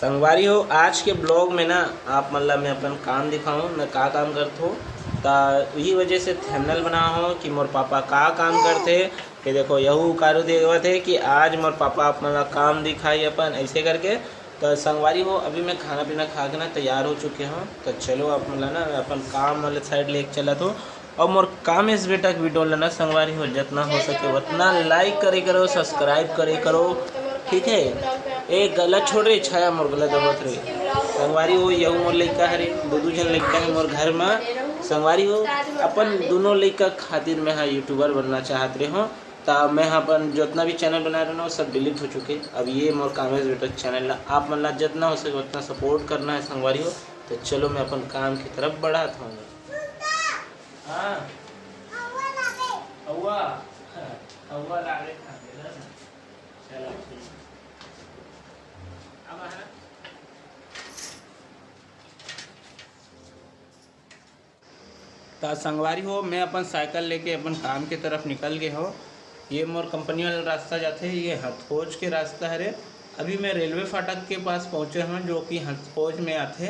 संगवारी हो आज के ब्लॉग में ना आप मतलब मैं अपन काम दिखाऊँ मैं का काम करता हूँ ता वही वजह से थंबनेल बना हो कि मोर पापा का काम करते कि देखो यहू कारू देखते थे कि आज मोर पापा अपना काम दिखाई अपन ऐसे करके। तो संगवारी हो अभी मैं खाना पीना खा के ना तैयार हो चुके हूँ। तो चलो आप मतलब ना अपन काम वाले साइड लेके चला तो और मोर काम इस बेटा वीडियो लेना संगवारी हो जितना हो सके उतना लाइक करे करो सब्सक्राइब करे करो ठीक है। एक गलत छोड़ रही छाया मोर गलत दबत रही संगवारी हो यू मोर लड़का हरे दो जन लड़का है मोर घर में संगवारी हो अपन दोनों लड़का खातिर मैं हाँ यूट्यूबर बनना चाहत रहे हो। तो मैं अपन जितना भी चैनल बना रहा हूँ सब डिलीट हो चुके। अब ये मोर कामेज बेटा चैनल आप मतलब जितना हो सके उतना सपोर्ट करना है संगवारी हो। तो चलो मैं अपन काम की तरफ बढ़ाता हूँ। हाँ हवा हवा लागे चलो ठीक अब है तो संगवारी हो मैं अपन साइकिल लेके अपन काम की तरफ निकल गए हो। ये मोर कंपनी वाला रास्ता जाते है ये हथोज के रास्ता है। अभी मैं रेलवे फाटक के पास पहुँचे हूँ जो कि हथोज में आते।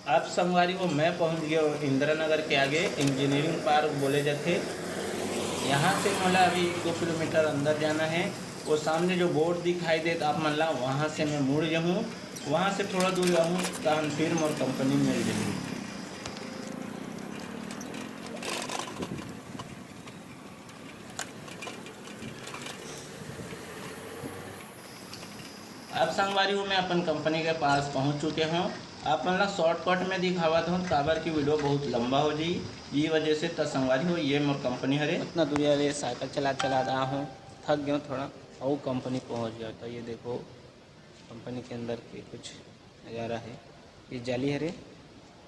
अब संगवारी हो मैं पहुँच गया इंदिरा नगर के आगे इंजीनियरिंग पार्क बोले जाते। यहाँ से मतलब अभी 2 किलोमीटर अंदर जाना है। वो सामने जो बोर्ड दिखाई देता आप मतलब वहाँ से मैं मुड़ जाऊँ वहाँ से थोड़ा दूर जाऊँ तो हम फिर मोर कंपनी मिल जाएगी। अब संगवारी हूँ मैं अपन कंपनी के पास पहुँच चुके हूँ। आप मतलब शॉर्टकट में दिखावत हूँ काबर की वीडियो बहुत लंबा हो जाए ये वजह से। तो संगवारी हो ये मोर कंपनी हरे उतना दूर अरे साइकिल चला चला रहा हूँ थक गया थोड़ा और कंपनी पहुँच गया। तो ये देखो कंपनी के अंदर के कुछ नज़ारा है। ये जाली हरे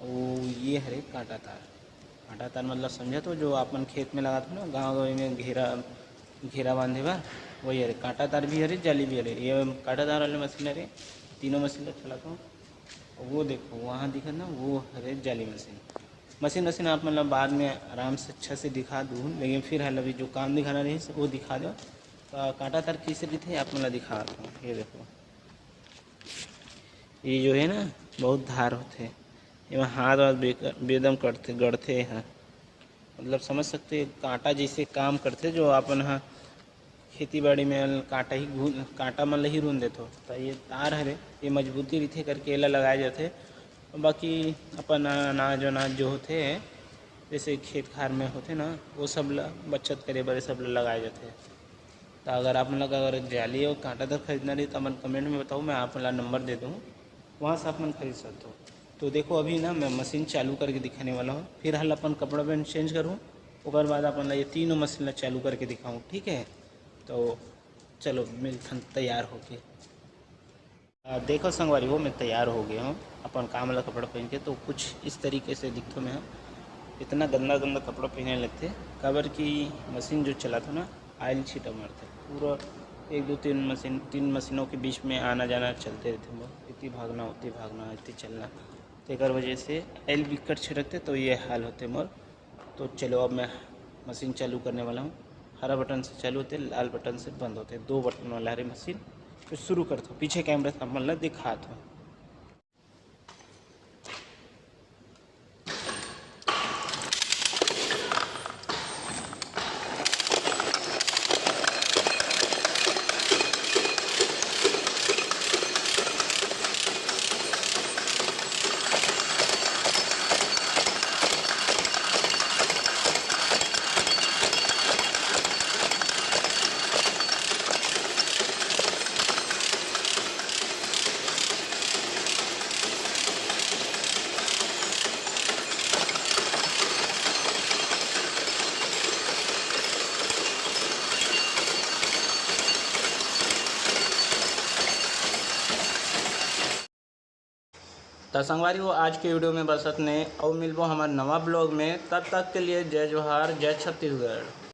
और ये हरे कांटा तार मतलब समझा तो जो अपन खेत में लगाते ना गाँव में घेरा बांधे बा वही अरे कांटा तार भी अरे जाली भी अरे ये कांटा तार वाले मशीन अरे तीनों मशीन चलाता हूँ। वो देखो वहाँ दिखा ना वो अरे जाली मशीन आप मतलब बाद में आराम से अच्छा से दिखा दूँ लेकिन फिर हाल अभी जो काम दिखाना रही वो दिखा दो। तो कांटा तार किसे भी थे आप मतलब दिखा दूँ। ये देखो ये जो है ना बहुत धार होते ये हाथ वाथ बेदम करते गढ़ते हैं मतलब समझ सकते कांटा जैसे काम करते जो अपन हाँ खेती बाड़ी में कांटा मतलब ही रून देते हो। तो ये तार हरे ये मजबूती रहते करके एला लगाए जाते। बाकी अपन अनाज जो होते जैसे खेत खार में होते ना वो सब बचत करे बड़े सब लगाए जाते। तो अगर आप लोग अगर जाली और कांटा तक खरीदना रही तो अपन कमेंट में बताओ मैं आप लोग नंबर दे दूँ वहाँ से आप मन खरीद सकते हो। तो देखो अभी ना मैं मशीन चालू करके दिखाने वाला हूँ फिर हाल अपन कपड़ा पैंट चेंज करूँ उसके बाद अपन ये तीनों मशीन चालू करके दिखाऊँ ठीक है। तो चलो मिलथन तैयार होके देखो संगवारी हो मैं तैयार हो गया हूँ अपन काम वाला कपड़ा पहन के। तो कुछ इस तरीके से दिखते मैं इतना गंदा कपड़ा पहनने लगते काबर की मशीन जो चला था ना आयल छीटा मारते पूरा 1 2 3 मशीनों के बीच में आना जाना चलते रहते मोर इतनी भागना इतनी चलना तो एक वजह से आयल बिकट छिड़कते तो ये हाल होते मोर। तो चलो अब मैं मशीन चालू करने वाला हूँ। हरा बटन से चालू होते लाल बटन से बंद होते 2 बटन वाला हरी मशीन। तो शुरू करता हूँ पीछे कैमरे से मतलब दिखाता हूँ। तो संगवारी हो आज के वीडियो में बस इतने और मिलबो हमारे नवा ब्लॉग में तब तक के लिए जय जोहार जय छत्तीसगढ़।